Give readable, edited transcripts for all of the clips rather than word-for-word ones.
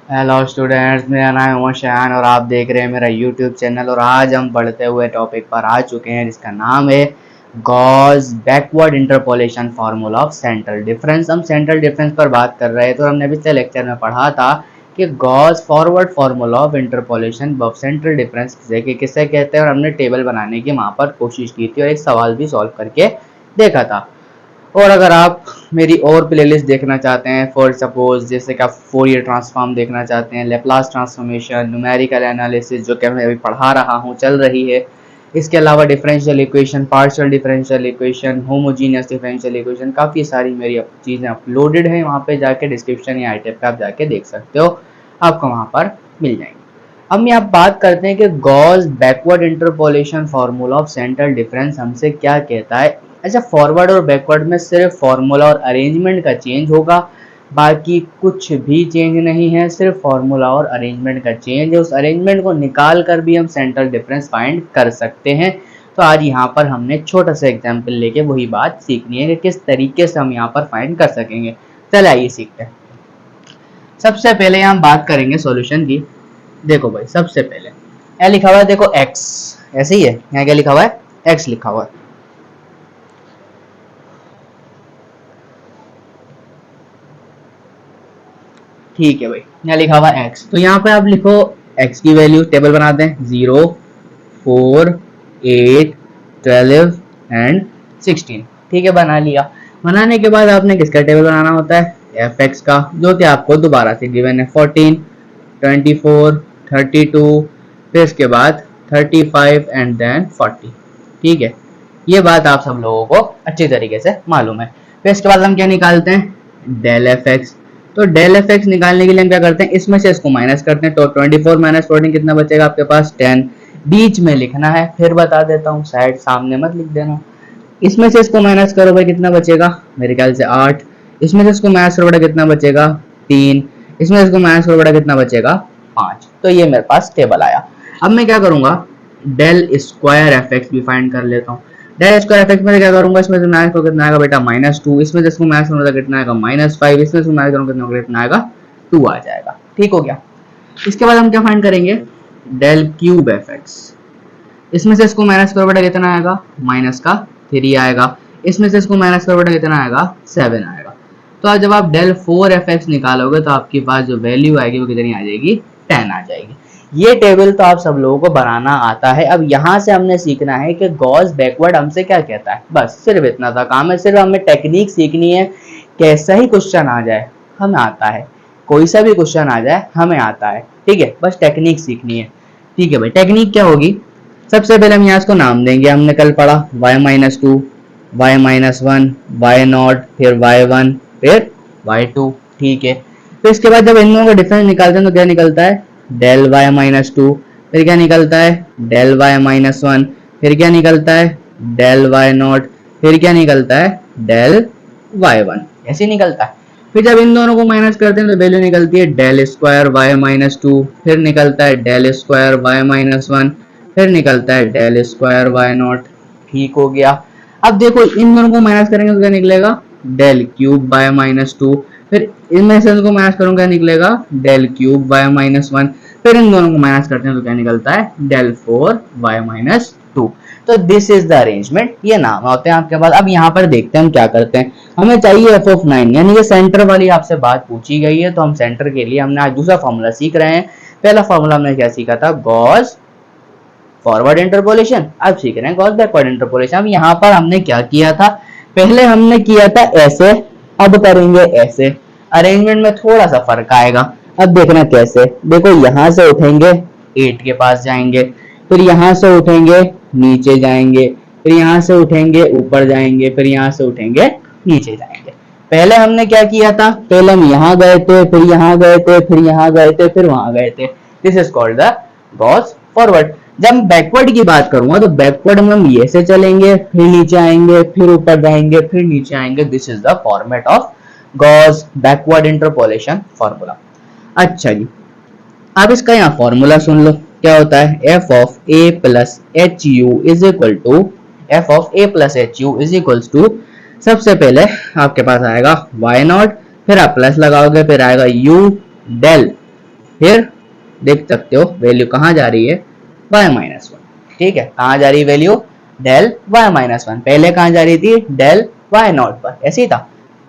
Hello students, मेरा नाम है उमर शान और आप देख रहे हैं मेरा यूट्यूब चैनल। और आज हम बढ़ते हुए टॉपिक पर आ चुके हैं जिसका नाम है Gauss backward interpolation formula of central difference. हम सेंट्रल डिफरेंस पर बात कर रहे थे और हमने पिछले लेक्चर में पढ़ा था कि Gauss forward formula of interpolation of central difference किसे कहते हैं, और हमने टेबल बनाने की वहाँ पर कोशिश की थी और एक सवाल भी सॉल्व करके देखा था। और अगर आप मेरी और प्लेलिस्ट देखना चाहते हैं, फॉर सपोज जैसे कि आप फोरियर ट्रांसफॉर्म देखना चाहते हैं, लेप्लास ट्रांसफॉर्मेशन, न्यूमेरिकल एनालिसिस जो कि मैं अभी पढ़ा रहा हूँ चल रही है, इसके अलावा differential equation, partial differential equation, homogeneous differential equation, काफ़ी सारी मेरी चीज़ें अपलोडेड हैं। वहाँ पे जाके डिस्क्रिप्शन या आई टैब पे आप जाके देख सकते हो, आपको वहाँ पर मिल जाएंगे। अब मैं आप बात करते हैं कि Gauss backward interpolation formula of central difference हमसे क्या कहता है। अच्छा, फॉरवर्ड और बैकवर्ड में सिर्फ फॉर्मूला और अरेंजमेंट का चेंज होगा, बाकी कुछ भी चेंज नहीं है, सिर्फ फॉर्मूला और अरेंजमेंट का चेंज है। उस अरेंजमेंट को निकाल कर भी हम सेंट्रल डिफरेंस फाइंड कर सकते हैं। तो आज यहाँ पर हमने छोटा सा एग्जाम्पल लेके वही बात सीखनी है कि किस तरीके से हम यहाँ पर फाइंड कर सकेंगे। चलिए आइए सीखते हैं। सबसे पहले हम बात करेंगे सॉल्यूशन की। देखो भाई, सबसे पहले क्या लिखा हुआ है, देखो x, ऐसे ही है। यहाँ क्या लिखा हुआ है, x लिखा हुआ है। ठीक है भाई, यहाँ लिखा हुआ x, तो यहाँ पे आप लिखो x की वैल्यू, टेबल बनाते हैं 0, 4, 8, 12 एंड 16। ठीक है, बना लिया। बनाने के बाद आपने किसका टेबल बनाना होता है, fx का, जो कि आपको दोबारा से गिवन है 14, 24, 32, फिर इसके बाद 35 एंड देन 40। ठीक है, ये बात आप सब लोगों को अच्छी तरीके से मालूम है। फिर इसके बाद हम क्या निकालते हैं, डेल एफ एक्स। तो डेल एफ एक्स निकालने के लिए हम क्या करते हैं, इसमें से इसको माइनस करते हैं। तो 24 माइनस 14 कितना बचेगा आपके पास, 10। बीच में लिखना है, फिर बता देता हूँ, साइड सामने मत लिख देना। इसमें से इसको माइनस करो भाई, कितना बचेगा, मेरे ख्याल से 8। इसमें से इसको माइनस करो बेटा, कितना बचेगा 3। इसमें से इसको माइनस करो बेटा, कितना बचेगा 5। तो ये मेरे पास टेबल आया। अब मैं क्या करूंगा, डेल स्क्वायर एफ एक्स भी फाइंड कर लेता हूँ। डेल स्क्वायर एफ एक्स में क्या करूंगा, इसमें से माइनस करो कितना आएगा बेटा -2। इसमें से इसको माइनस करूंगा कितना आएगा -5। इसमें से माइनस करूंगा कितना आएगा 2 आ जाएगा। ठीक हो गया। इसके बाद हम क्या फाइंड करेंगे, डेल क्यूब एफ एक्स। इसमें से इसको माइनस करो बेटा, कितना आएगा, माइनस का 3 आएगा। इसमें से इसको माइनस करो बेटा, कितना आएगा 7 आएगा। तो आज जब आप डेल 4 एफ एक्स निकालोगे तो आपके पास जो वैल्यू आएगी वो कितनी आ जाएगी, 10 आ जाएगी। ये टेबल तो आप सब लोगों को बनाना आता है। अब यहाँ से हमने सीखना है कि गॉस बैकवर्ड हमसे क्या कहता है, बस सिर्फ इतना सा काम है। सिर्फ हमें टेक्निक सीखनी है, कैसा ही क्वेश्चन आ जाए हमें आता है, कोई सा भी क्वेश्चन आ जाए हमें आता है। ठीक है, बस टेक्निक सीखनी है। ठीक है भाई, टेक्निक क्या होगी, सबसे पहले हम यहाँ इसको नाम देंगे। हमने कल पढ़ा y-2, y-1, y0, फिर y1, फिर y2। ठीक है, तो इसके बाद जब इन दोनों का डिफरेंस निकालते हैं तो क्या निकलता है, डेल y-2। फिर क्या निकलता है, डेल y-1। फिर क्या निकलता है, डेल y0। फिर क्या निकलता है, डेल y1। ऐसे निकलता है। फिर जब इन दोनों को माइनस करते हैं तो वैल्यू निकलती है डेल स्क्वायर y-2। फिर निकलता है डेल स्क्वायर y-1। फिर निकलता है डेल स्क्वायर y0। ठीक हो गया। अब देखो इन दोनों को माइनस करेंगे तो क्या निकलेगा, डेल क्यूब y-2। फिर इनमें से इनको माइनस करूंगा, क्या निकलेगा, डेल क्यूब y-1। फिर इन दोनों को माइनस करते हैं तो क्या निकलता है, डेल 4y-2। तो दिस इज द अरेंजमेंट, ये नाम होते हैं आपके पास। अब यहाँ पर देखते हैं हम क्या करते हैं। हमें चाहिए एफ ऑफ 9, यानी कि सेंटर वाली आपसे बात पूछी गई है, तो हम सेंटर के लिए हमने आज दूसरा फॉर्मूला सीख रहे हैं। पहला फॉर्मूला हमने क्या सीखा था, गॉस फॉरवर्ड इंटरपोलेशन। अब सीख रहे हैं गॉस बैकवर्ड इंटरपोलेशन। अब यहाँ पर हमने क्या किया था, पहले हमने किया था ऐसे, अब करेंगे ऐसे। अरेंजमेंट में थोड़ा सा फर्क आएगा। अब देखना कैसे, देखो यहाँ से उठेंगे 8 के पास जाएंगे, फिर यहाँ से उठेंगे नीचे जाएंगे, फिर यहाँ से उठेंगे ऊपर जाएंगे, फिर यहाँ से उठेंगे नीचे जाएंगे। पहले हमने क्या किया था, पहले हम यहाँ गए थे, फिर यहाँ गए थे, फिर यहाँ गए थे, फिर वहां गए थे। This is called the Gauss forward. जब हम बैकवर्ड की बात करूंगा तो बैकवर्ड में हम ये से चलेंगे, फिर नीचे आएंगे, फिर ऊपर जाएंगे, फिर नीचे आएंगे। This is the format of Gauss backward interpolation formula. अच्छा जी, अब इसका यहाँ फॉर्मूला सुन लो, क्या होता है, F of A plus H U is equal to, F of A plus H U is equal to, सबसे पहले आपके पास आएगा y0, फिर आप प्लस लगाओगे, फिर आएगा u डेल फिर देख सकते हो वैल्यू कहाँ जा रही है, y माइनस वन। ठीक है, कहाँ जा रही है value, del y minus one. पहले कहाँ जा रही थी, डेल y नॉट पर, ऐसे ही था।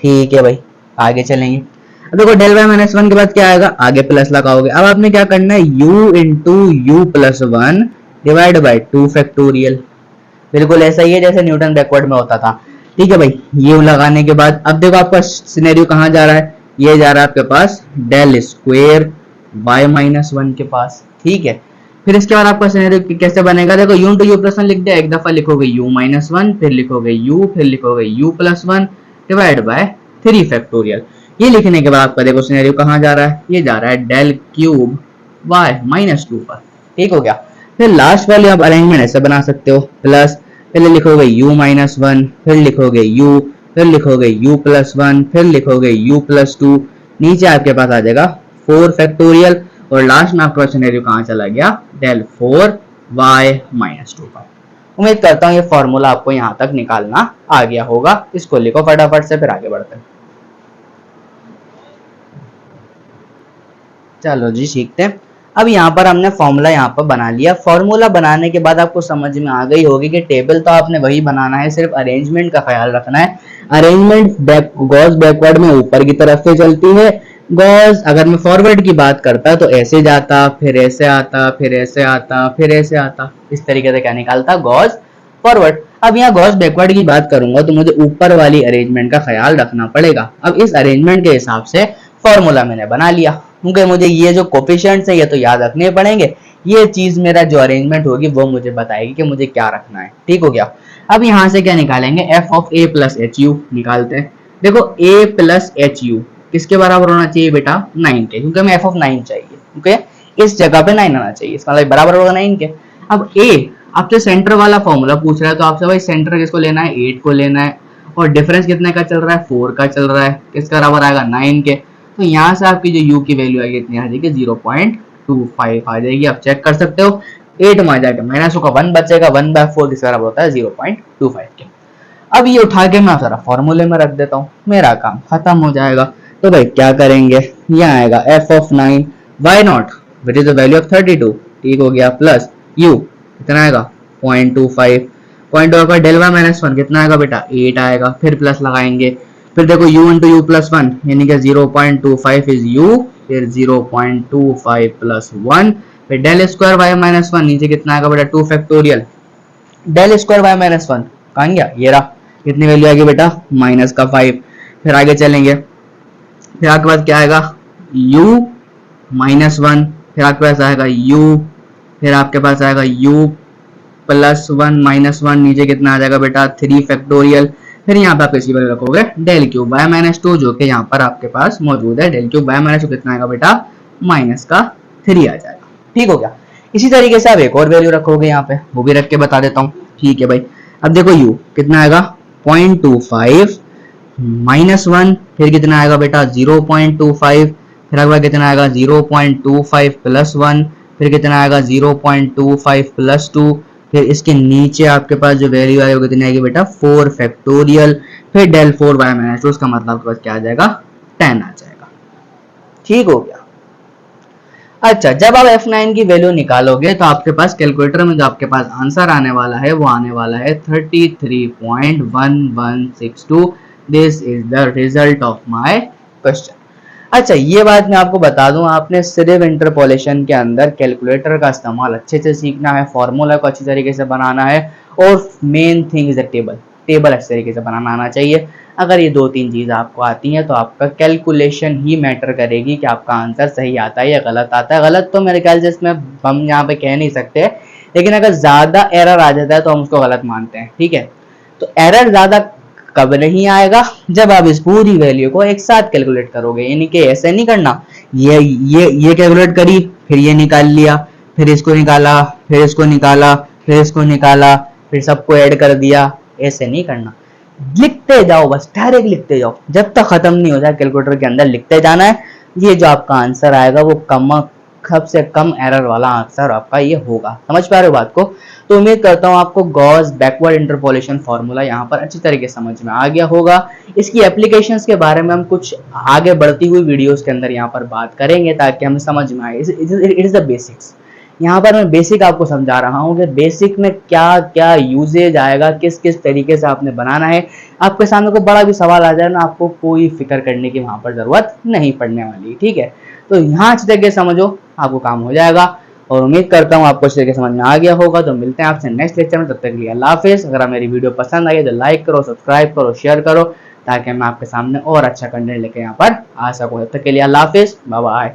ठीक है भाई, आगे चलेंगे। अब देखो डेल y माइनस वन के बाद क्या आएगा, आगे प्लस लगाओगे। अब आपने क्या करना है, u into you plus one divide by two factorial. बिल्कुल ऐसा ही है जैसे न्यूटन बैकवर्ड में होता था। ठीक है भाई, ये लगाने के बाद अब देखो आपका सिनेरियो कहाँ जा रहा है, ये जा रहा है आपके पास del square y minus one के पास। ठीक है, फिर इसके बाद आपका सिनेरियो कैसे बनेगा, देखो u into you plus one लिख दिया, एक दफा लिखोगे u माइनस वन, फिर लिखोगे u, फिर लिखोगे u plus one divide by three factorial. ये लिखने के बाद आपका देखो सिनेरियो कहाँ जा रहा है, ये जा रहा है del cube y minus two पर। ठीक हो गया। फिर लास्ट वाले आप अरेंजमेंट ऐसे बना सकते हो, प्लस पहले लिखोगे u माइनस वन, फिर लिखोगे u, फिर लिखोगे u प्लस वन, फिर लिखोगे u प्लस टू, नीचे आपके पास आ जाएगा फोर फैक्टोरियल, और लास्ट में आपका सिनेरियो कहाँ चला गया, del four y minus two पर। उम्मीद करता हूँ ये फॉर्मूला आपको यहाँ तक निकालना आ गया होगा। इसको लिखो फटाफट से, फिर आगे बढ़ते हैं। चलो जी सीखते हैं। अब यहाँ पर हमने फॉर्मूला यहाँ पर बना लिया। फॉर्मूला बनाने के बाद आपको समझ में आ गई होगी कि टेबल तो आपने वही बनाना है, सिर्फ अरेंजमेंट का ख्याल रखना है। अरेंजमेंट गॉस बैकवर्ड में ऊपर की तरफ से चलती है, गॉस अगर मैं फॉरवर्ड की बात करता तो ऐसे जाता, फिर ऐसे आता, फिर ऐसे आता, फिर ऐसे आता, इस तरीके से क्या निकालता, गॉस फॉरवर्ड। अब यहाँ गॉस बैकवर्ड की बात करूंगा तो मुझे ऊपर वाली अरेंजमेंट का ख्याल रखना पड़ेगा। अब इस अरेंजमेंट के हिसाब से फॉर्मूला मैंने बना लिया, क्योंकि मुझे ये जो कोफिशिएंट्स है ये तो याद रखने पड़ेंगे। ये चीज मेरा जो अरेंजमेंट होगी वो मुझे बताएगी कि मुझे क्या रखना है। ठीक हो गया। अब यहाँ से क्या निकालेंगे, f of a plus H you निकालते हैं। देखो a प्लस एच यू किसके बराबर होना चाहिए बेटा, 9 के, क्योंकि हमें f ऑफ 9 चाहिए, क्योंकि इस जगह पे 9 आना चाहिए, इसका मतलब बराबर होगा 9 के। अब a आपसे सेंटर वाला फॉर्मूला पूछ रहा है, तो आपसे भाई सेंटर किसको लेना है, 8 को लेना है, और डिफरेंस कितने का चल रहा है, 4 का चल रहा है, किसका बराबर आएगा, 9 के। तो यहाँ से आपकी जो u की वैल्यू आएगी इतनी आ जाएगी, 0.25 आ जाएगी। आप चेक कर सकते हो, 8 में आ जाएगा माइनस का 1 बचेगा, 1/4 किसका बराबर होता है, 0.25 के। अब ये उठा के मैं सारा फॉर्मूले में रख देता हूँ, मेरा काम खत्म हो जाएगा। तो भाई क्या करेंगे, यहाँ आएगा f of 9 y not which is the value of 32। ठीक हो गया, प्लस u कितना आएगा, 0.25, डेल y माइनस वन कितना आएगा बेटा, 8 आएगा। फिर प्लस लगाएंगे, फिर देखो u into you plus one यानी कि 0.25 इज u, फिर 0.25 प्लस 1, फिर del square y minus one, नीचे कितना आएगा बेटा, 2 factorial del square y minus one, कहाँ गया, ये रहा, कितनी वैल्यू आएगी बेटा, माइनस का 5। फिर आगे चलेंगे, फिर आपके पास क्या आएगा, u माइनस वन, फिर आपके पास आएगा u, फिर आपके पास आएगा u plus one minus one, नीचे कितना आ जाएगा बेटा, 3 फैक्टोरियल। फिर यहाँ पे आप इसी पर रखोगे del cube y minus two, जो कि यहाँ पर आपके पास मौजूद है, del cube y minus two कितना आएगा बेटा, माइनस का 3 आ जाएगा। ठीक हो गया। इसी तरीके से आप एक और वैल्यू रखोगे यहाँ पे, वो भी रख के बता देता हूँ। ठीक है भाई, अब देखो u कितना आएगा, 0.25 माइनस वन, फिर कितना आएगा बेटा, 0.25, फिर अगला कितना आएगा, 0.25 प्लस वन, फिर कितना आएगा, 0.25 प्लस टू, फिर इसके नीचे आपके पास जो वैल्यू आएगी वो कितनी आएगी बेटा, 4 फैक्टोरियल, फिर डेल 4 y माइनस टू, उसका मतलब आपके पास क्या आ जाएगा, 10 आ जाएगा। ठीक हो गया। अच्छा, जब आप f9 की वैल्यू निकालोगे तो आपके पास कैलकुलेटर में जो आपके पास आंसर आने वाला है वो आने वाला है 33.1162। This is the result of my question. अच्छा, ये बात मैं आपको बता दूं, आपने सिर्फ इंटरपोलेशन के अंदर कैलकुलेटर का इस्तेमाल अच्छे से सीखना है, फॉर्मूला को अच्छी तरीके से बनाना है, और main thing is the table अच्छी तरीके से बनाना आना चाहिए। अगर ये 2-3 चीज़ आपको आती हैं तो आपका कैलकुलेशन ही मैटर करेगी कि आपका आंसर सही आता है या गलत आता है। गलत तो मेरे ख्याल से इसमें हम यहाँ पे कह नहीं सकते, लेकिन अगर ज़्यादा एरर आ जाता है तो हम उसको गलत मानते हैं। ठीक है, तो एरर ज़्यादा कब नहीं आएगा, जब आप इस पूरी वैल्यू को एक साथ कैलकुलेट करोगे। यानी कि ऐसे नहीं करना, ये कैलकुलेट करी, फिर ये निकाल लिया, फिर इसको निकाला, फिर इसको निकाला, फिर इसको निकाला, फिर सबको ऐड कर दिया, ऐसे नहीं करना। लिखते जाओ, बस डायरेक्ट लिखते जाओ, जब तक खत्म नहीं हो जाए कैलकुलेटर के अंदर लिखते जाना है। ये जो आपका आंसर आएगा वो कम सबसे कम एरर वाला आंसर आपका ये होगा। समझ पा रहे हो बात को? तो उम्मीद करता हूँ आपको गॉस बैकवर्ड इंटरपोलेशन फार्मूला यहाँ पर अच्छी तरीके से समझ में आ गया होगा। इसकी एप्लीकेशंस के बारे में हम कुछ आगे बढ़ती हुई वीडियोस के अंदर यहाँ पर बात करेंगे ताकि हमें समझ में आए। It is the basics. यहाँ पर मैं बेसिक आपको समझा रहा हूँ कि बेसिक में क्या क्या यूजेज आएगा, किस किस तरीके से आपने बनाना है। आपके सामने कोई बड़ा भी सवाल आ जाए ना, आपको कोई फिक्र करने की वहाँ पर जरूरत नहीं पड़ने वाली। ठीक है, तो यहाँ अच्छी तरीके समझो, आपको काम हो जाएगा। और उम्मीद करता हूँ आपको अच्छी तरीके समझ में आ गया होगा। तो मिलते हैं आपसे नेक्स्ट लेक्चर में, तब तक के लिए अल्लाह हाफिज़। अगर मेरी वीडियो पसंद आई तो लाइक करो, सब्सक्राइब करो, शेयर करो, ताकि मैं आपके सामने और अच्छा कंटेंट लेके यहाँ पर आ सकूँ। तब तक के लिए अल्लाह हाफिज़, बाय बाय।